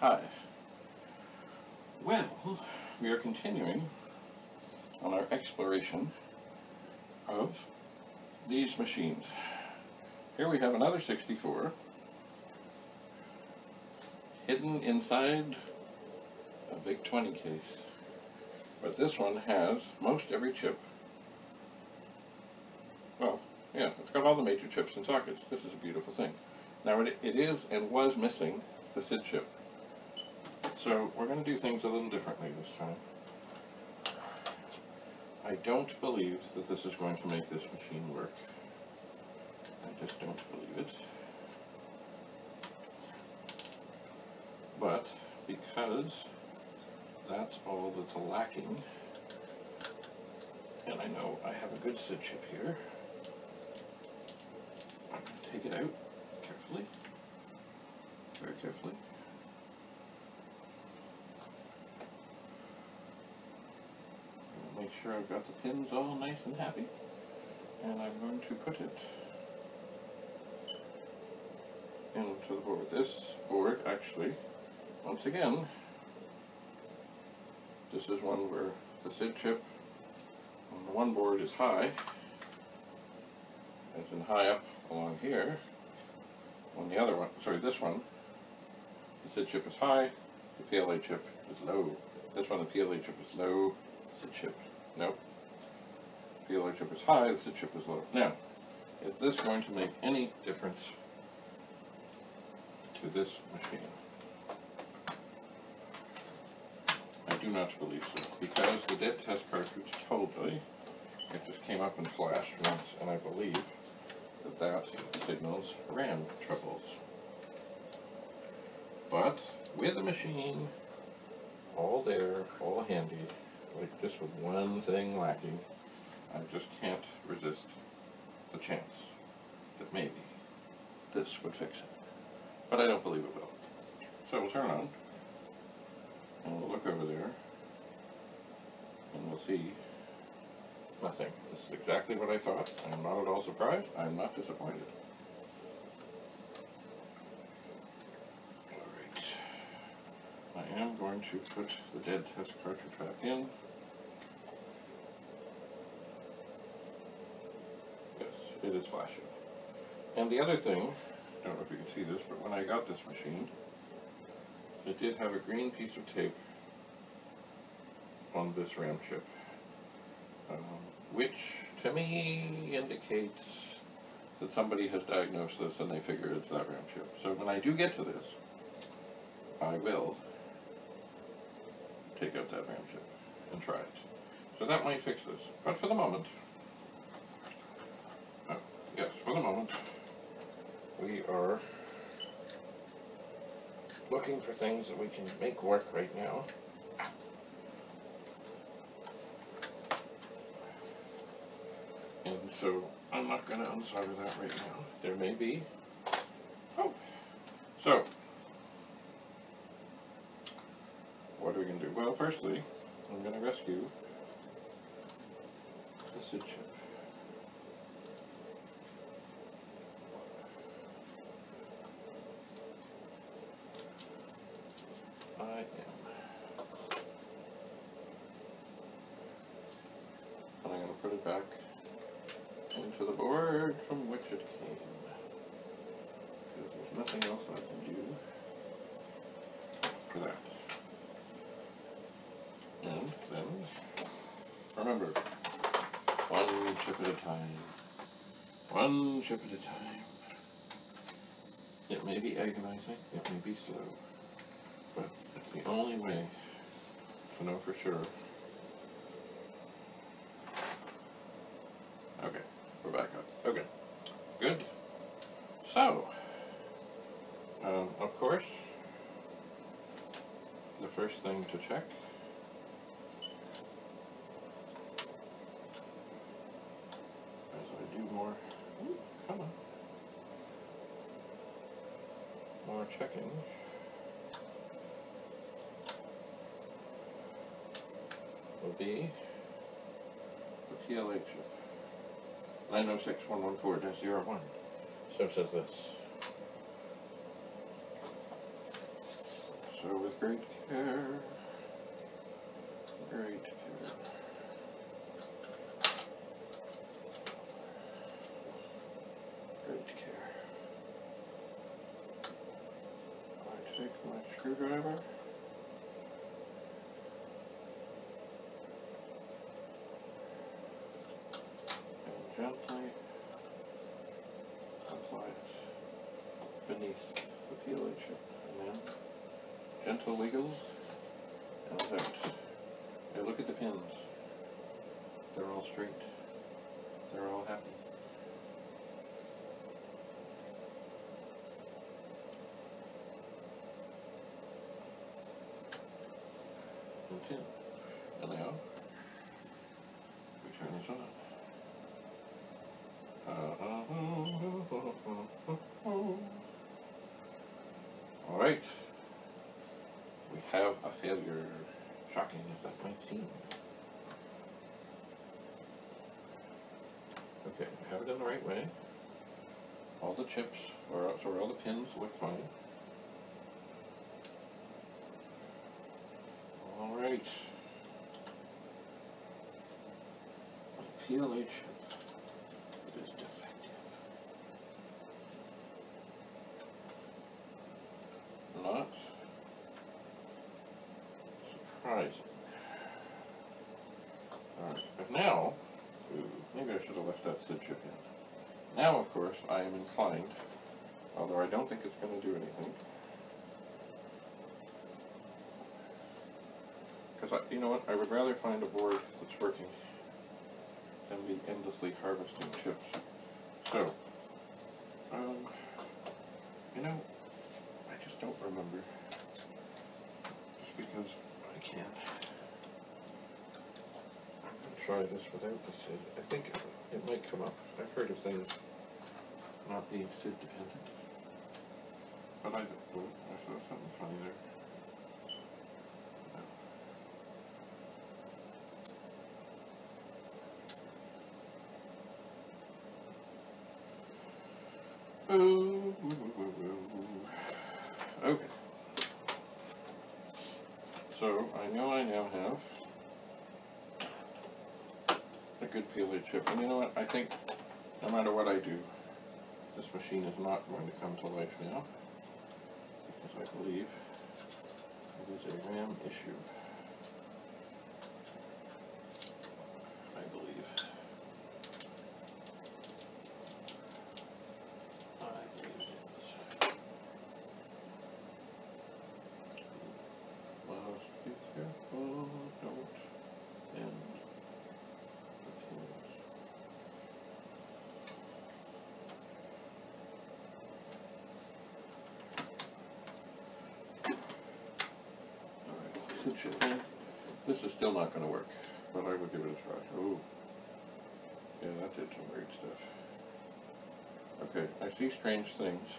Hi. Well, we are continuing on our exploration of these machines. Here we have another 64 hidden inside a Vic-20 case. But this one has most every chip. Well, yeah, it's got all the major chips and sockets. This is a beautiful thing. Now it is and was missing the SID chip. So we're going to do things a little differently this time. I don't believe that this is going to make this machine work. I just don't believe it. But because that's all that's lacking, and I know I have a good SID chip here, I'm going to take it out carefully, very carefully. Make sure I've got the pins all nice and happy, and I'm going to put it into the board. This board actually, once again, this is one where the SID chip on the one board is high, as in high up along here. On the other one, sorry, this one, the SID chip is high, the PLA chip is low. This one, the PLA chip is low, SID chip, nope. PLA chip is high, the SID chip is low. Now, is this going to make any difference to this machine? I do not believe so, because the dead test cartridge told me, it just came up and flashed once, and I believe that signals RAM troubles. But with the machine all there, all handy, like just with one thing lacking, I just can't resist the chance that maybe this would fix it. But I don't believe it will. So we'll turn on, and we'll look over there, and we'll see nothing. This is exactly what I thought. I'm not at all surprised. I'm not disappointed. Alright. I am going to put the dead test cartridge back in. Yes, it is flashing. And the other thing, I don't know if you can see this, but when I got this machine, it did have a green piece of tape on this RAM chip, which to me indicates that somebody has diagnosed this and they figure it's that RAM chip. So when I do get to this, I will take out that RAM chip and try it. So that might fix this. But for the moment, yes, for the moment, we are looking for things that we can make work right now. And so I'm not going to unsolder that right now. There may be hope. So, what are we going to do? Well, firstly, I'm going to rescue the SID chip. I am. And I'm going to put it back into the board from which it came, because there's nothing else I can do for that. And then, remember, one chip at a time. One chip at a time. It may be agonizing, it may be slow, but it's the only way to know for sure. Okay. We're back up. Okay, good. So, of course, the first thing to check as I do more, come on, more checking, will be the PLA chip. 906.114-01. So says this. So So with great care, great care. Great care. I take my screwdriver and gently apply it beneath the PLA chip, and then gentle wiggles and out. Now look at the pins. They're all straight. They're all happy. And now we turn this on. All right, we have a failure. Shocking as that might seem. Okay, we have it in the right way. All the chips, or sorry, all the pins look fine. All right. PLA chip. It is defective. Not surprising. Alright, but now, maybe I should have left that SID chip in. Now, of course, I am inclined, although I don't think it's going to do anything, because you know what, I would rather find a board that's working than be endlessly harvesting chips. So, you know, I just don't remember, just because I can't. I'm going to try this without the SID. I think it might come up. I've heard of things not being SID dependent. But I saw something funny there. Okay. So I know I now have a good PLA chip, and you know what? I think no matter what I do, this machine is not going to come to life now, because I believe it is a RAM issue. I believe. Be careful, don't bend the pins. Alright, SID chip in. This is still not going to work, but I would give it a try. Oh, yeah, that did some weird stuff. Okay, I see strange things.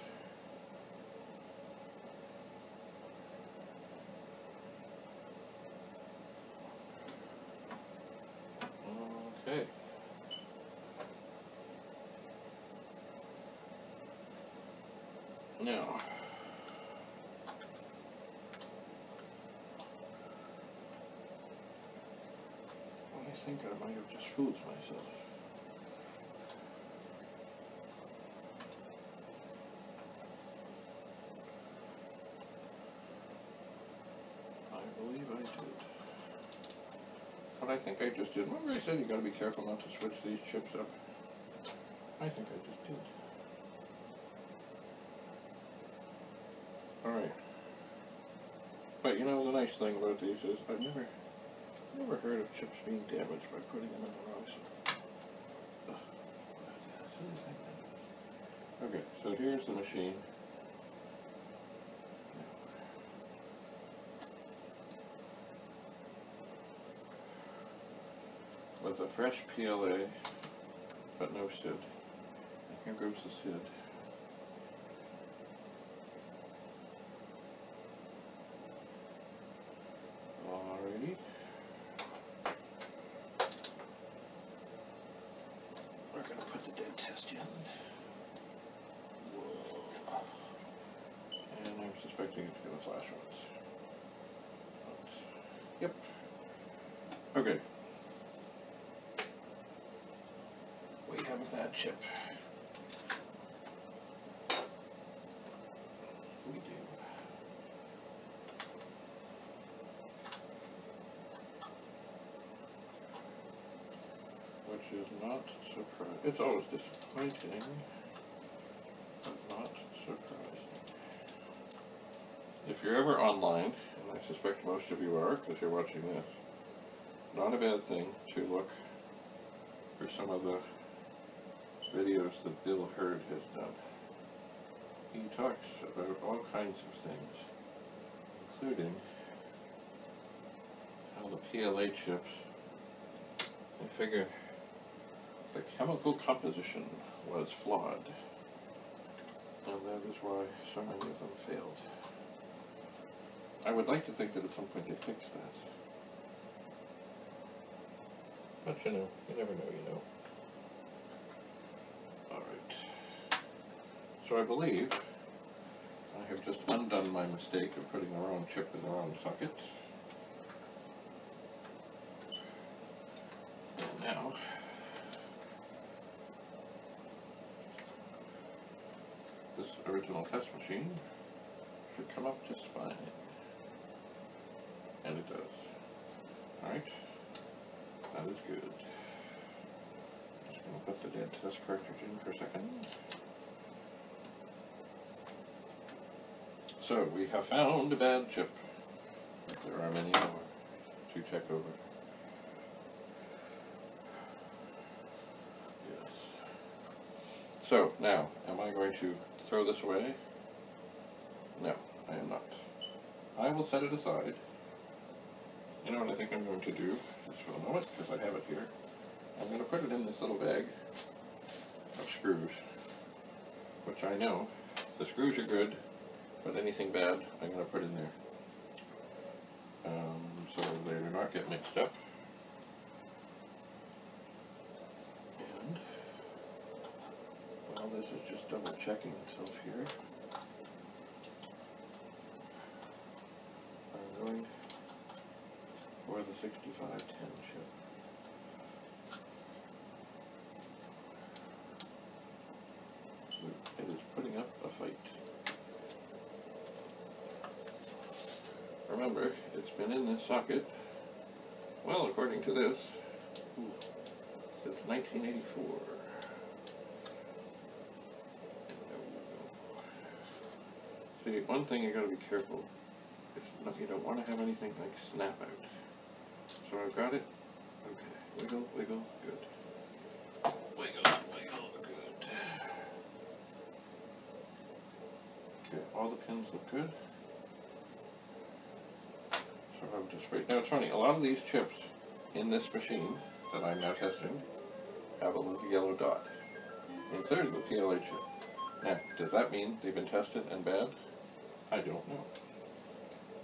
Okay. Now, I think I might have just fooled myself. I believe I did. But I think I just did. Remember I said you gotta be careful not to switch these chips up? I think I just did. Alright. But you know, the nice thing about these is I've never heard of chips being damaged by putting them in the wrong spot. Okay, so here's the machine. With a fresh PLA, but no SID. And here goes the SID. Alrighty. We're going to put the dead test in. Whoa. And I'm suspecting it's going to flash once. Okay. We have a bad chip. We do. Which is not surprising. It's always disappointing, but not surprising. If you're ever online, and I suspect most of you are because you're watching this, not a bad thing to look for some of the videos that Bill Hurd has done. He talks about all kinds of things, including how the PLA chips, I figure the chemical composition was flawed, and that is why so many of them failed. I would like to think that at some point they fixed that. But you know, you never know, you know. Alright. So I believe I have just undone my mistake of putting the wrong chip in the wrong socket. And now, this original test machine should come up just fine. And it does. Alright. That is good. Just going to put the dead test cartridge in for a second. So, we have found a bad chip. There are many more to check over. Yes. So, now, am I going to throw this away? No, I am not. I will set it aside. You know what I think I'm going to do, just for a moment, because I have it here. I'm going to put it in this little bag of screws, which I know the screws are good, but anything bad I'm going to put in there. So they do not get mixed up. And while this is just double checking itself here, I'm going for the 6510 chip. It is putting up a fight. Remember, it's been in this socket, well, according to this, since 1984. See, one thing you gotta be careful is you don't want to have anything like snap out. So I've got it. Okay. Wiggle, wiggle, good. Wiggle, wiggle, good. Okay, all the pins look good. So I'll just wait. Now it's funny, a lot of these chips in this machine that I'm now testing have a little yellow dot, including the PLA chip. Now, does that mean they've been tested and bad? I don't know.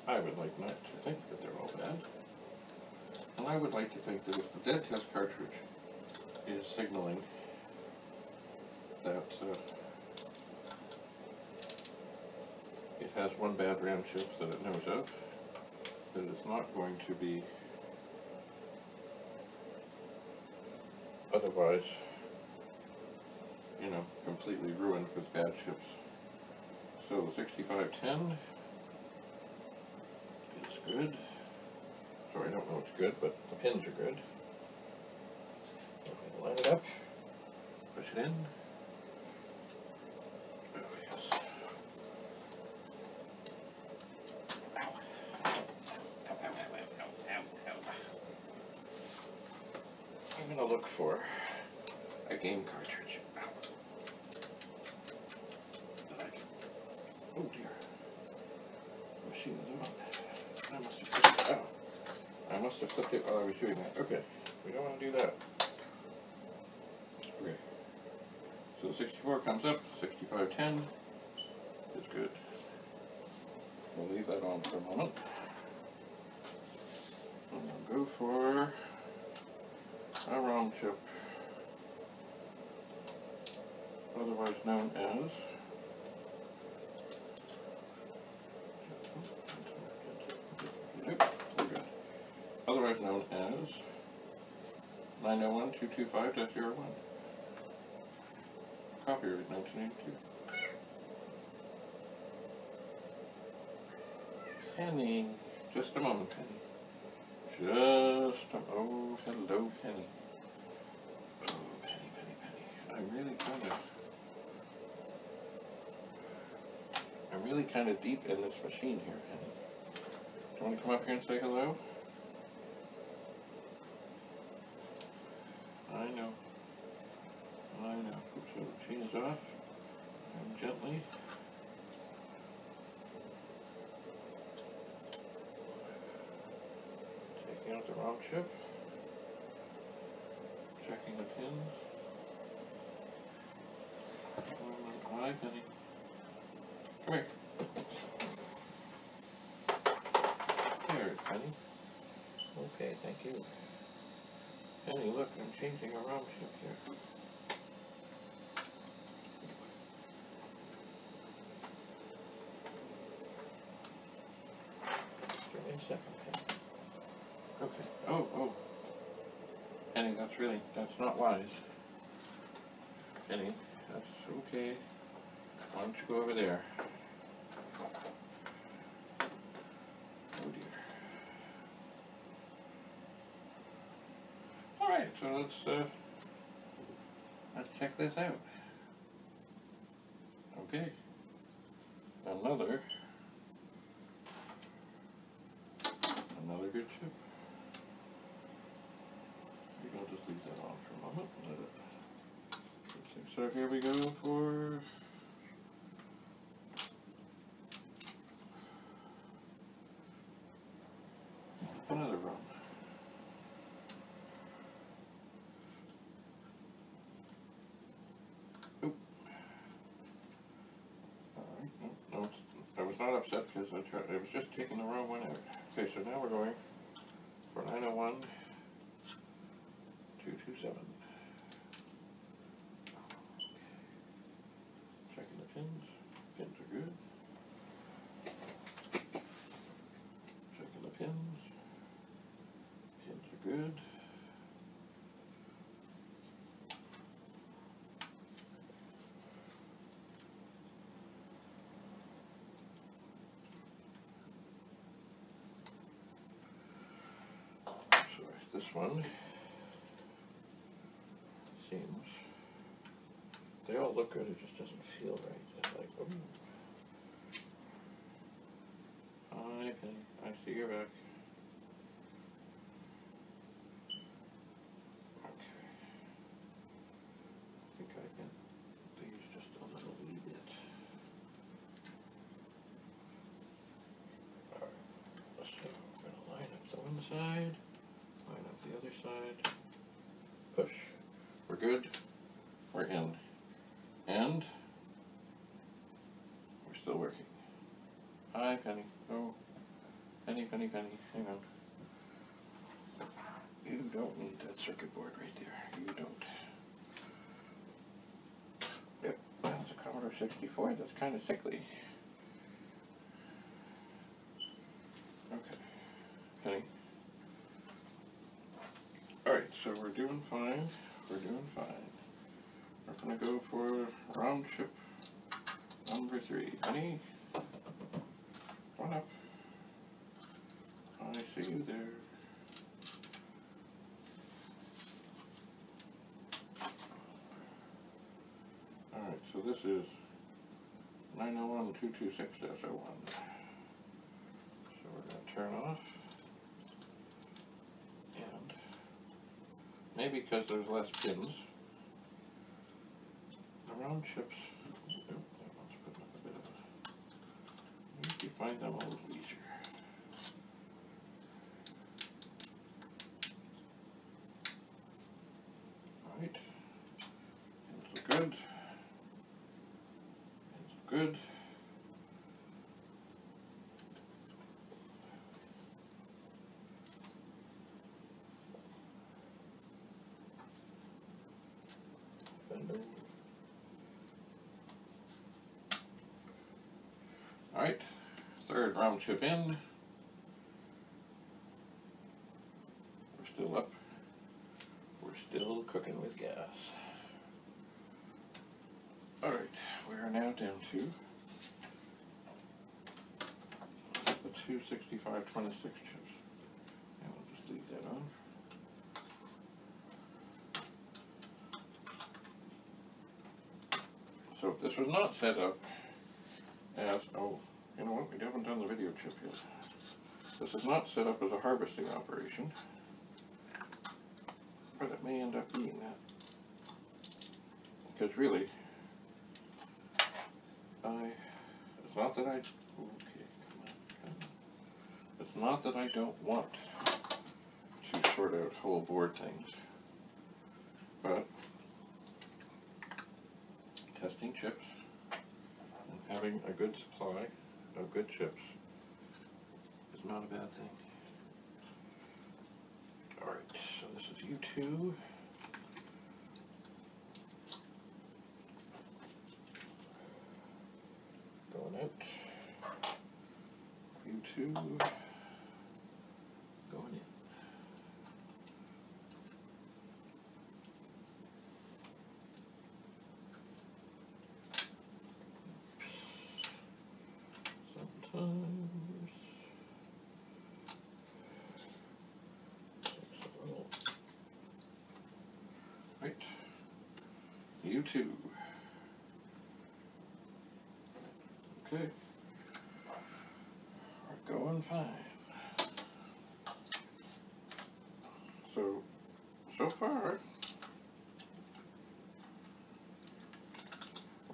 I would like not to think that they're all bad. And I would like to think that if the dead test cartridge is signaling that it has one bad RAM chip that it knows of, that it's not going to be otherwise, you know, completely ruined with bad chips. So the 6510 is good. Sorry, I don't know what's good, but the pins are good. Okay, line it up, push it in. Oh yes. Ow. Ow, ow, ow, ow, ow, ow. I'm going to look for a game cartridge. Ow. That I can... Oh dear. The machine is on. I must have flipped it. I must have flipped it while I was doing that. Okay, we don't want to do that. Okay. So the 64 comes up, 6510 is good. We'll leave that on for a moment. And we'll go for a ROM chip, otherwise known as otherwise known as 901-225-01. Copyright 1982. Penny. Just a moment, Penny. Oh, hello, Penny. Oh, Penny, Penny, Penny. I'm really kind of deep in this machine here, Penny. Do you want to come up here and say hello? I know. Oops, so the machine is off. And gently. Taking out the ROM chip. Checking the pins. Hi, Penny. Come here. There, Penny. Okay, thank you. Penny, look, I'm changing a ROM chip here. Give me a second, Penny. Okay. Oh. Penny, that's not wise. Penny, that's okay. Why don't you go over there? Oh dear. Alright, so let's check this out. Okay. Another good chip. I'll just leave that on for a moment. So here we go for another ROM. Oop. Alright, no, I was not upset because I was just taking the wrong one out. Okay, so now we're going for 901-227. Checking the pins. Pins are good. Checking the pins. Pins are good. This one seems, they all look good, it just doesn't feel right. It's like, ooh. Hi, Penny, I see you're back. Okay. I think I can these just a little wee bit. Alright, so we're going to line up the one side. Line up the other side. Push. We're good. We're in. And we're still working. Hi, Penny. Oh. Penny. Hang on. You don't need that circuit board right there. You don't. Yep, that's a Commodore 64. That's kind of sickly. Okay. Penny. Alright, so we're doing fine. We're gonna go for ROM chip number 3. Honey, come on up. I see you there. Alright, so this is 901-226-01. So we're gonna turn off. Maybe because there's less pins. The round chips, that one's putting up a bit of a, you find them a little easier. Alright, pins look good. Pins look good. Alright, third ROM chip in. We're still up. We're cooking with gas. Alright, we are now down to the two 6526 chips. And we'll just leave that on. So this was not set up as, oh, you know what, we haven't done the video chip yet. This is not set up as a harvesting operation, but it may end up being that. Because really, it's not that it's not that I don't want to sort out whole board things, but testing chips and having a good supply of good chips is not a bad thing. Alright, so this is U2. Going out. U2 going in. Sometimes right. U2. Okay. We're going fine. So far,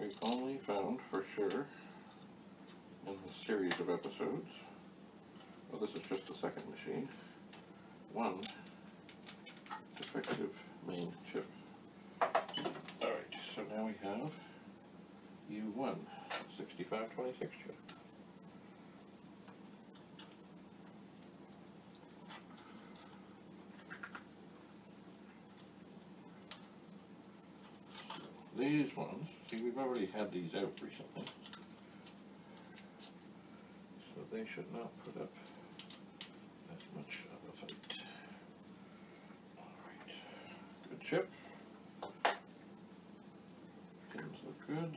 we've only found for sure in the series of episodes, well, this is just the second machine, one defective main chip. Alright, so now we have U1 6526 chip. These ones, see, we've already had these out recently, so they should not put up as much of a fight. Alright, good chip. Pins look good.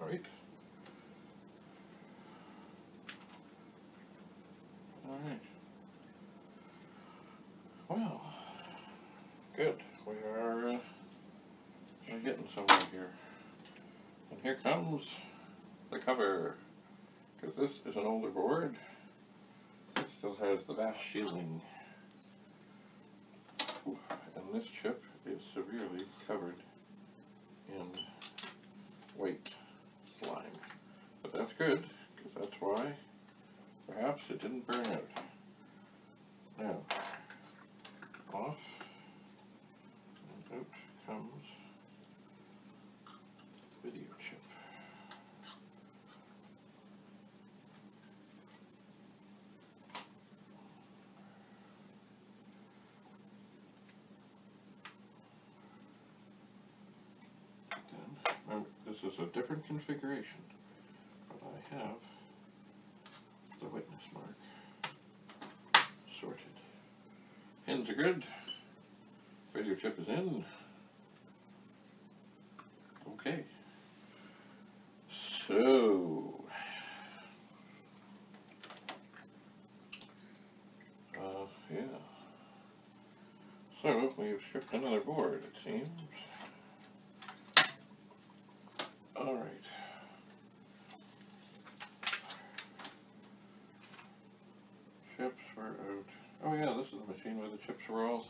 Alright. Alright. Well, good. We're getting somewhere here. And here comes the cover. Because this is an older board. It still has the vast shielding. Ooh, and this chip is severely covered in white slime. But that's good, because that's why perhaps it didn't burn out. Now, off, and out comes the video chip. Then, remember, this is a different configuration, but I have the witness mark sorted. Pins are good. Video chip is in. Okay. So, yeah. So, we've shipped another board, it seems. Alright. Chips were out. Oh yeah, this is the machine where the chips were all.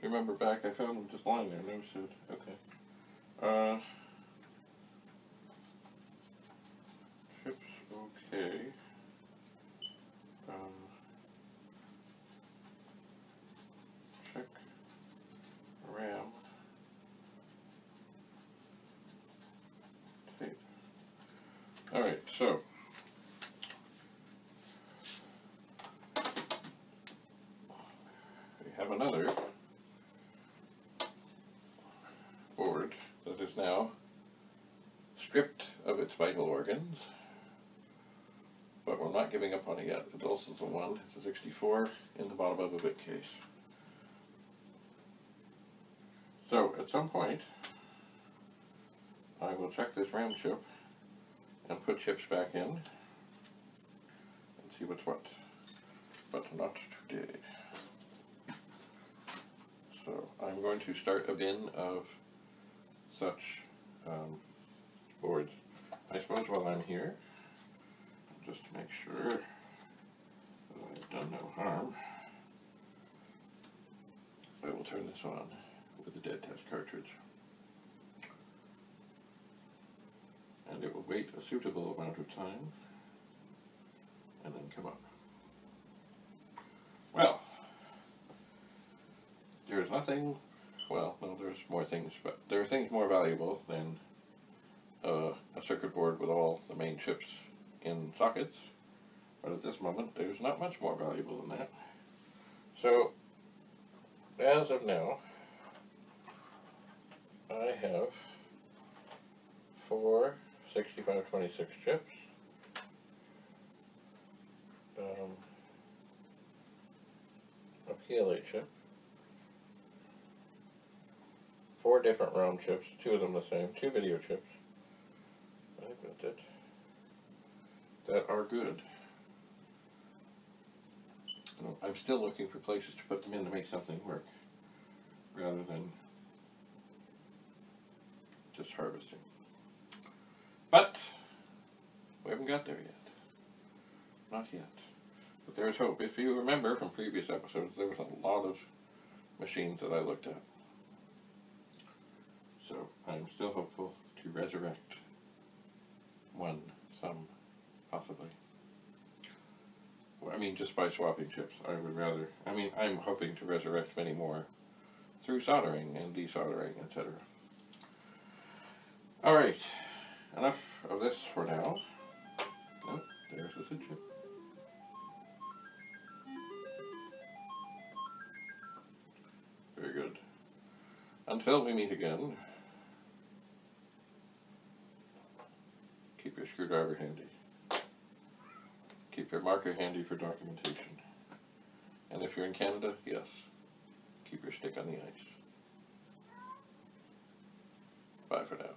Remember back, I found them just lying there, no suit. Okay. Chips, okay. Check RAM. Tape. Alright, so another board that is now stripped of its vital organs, but we're not giving up on it yet. It's also the one, it's a 64 in the bottom of a Vic case. So at some point, I will check this RAM chip and put chips back in and see what's what, but not today. So I'm going to start a bin of such boards. I suppose while I'm here, just to make sure that I've done no harm, I will turn this on with the dead test cartridge. And it will wait a suitable amount of time and then come up. Well, there's nothing, well, no, there's more things, but there are things more valuable than a circuit board with all the main chips in sockets, but at this moment there's not much more valuable than that. So, as of now, I have 4 6526 chips, a PLA chip, 4 different ROM chips, 2 of them the same, 2 video chips, I think that's it, that are good. I'm still looking for places to put them in to make something work, rather than just harvesting. But we haven't got there yet. Not yet. But there's hope. If you remember from previous episodes, there was a lot of machines that I looked at. So I'm still hopeful to resurrect one, some, possibly. Well, I mean, just by swapping chips. I would rather, I mean, I'm hoping to resurrect many more through soldering and desoldering, etc. Alright, enough of this for now. Oh, there's the SID chip. Very good. Until we meet again, keep your screwdriver handy. Keep your marker handy for documentation. And if you're in Canada, yes, keep your stick on the ice. Bye for now.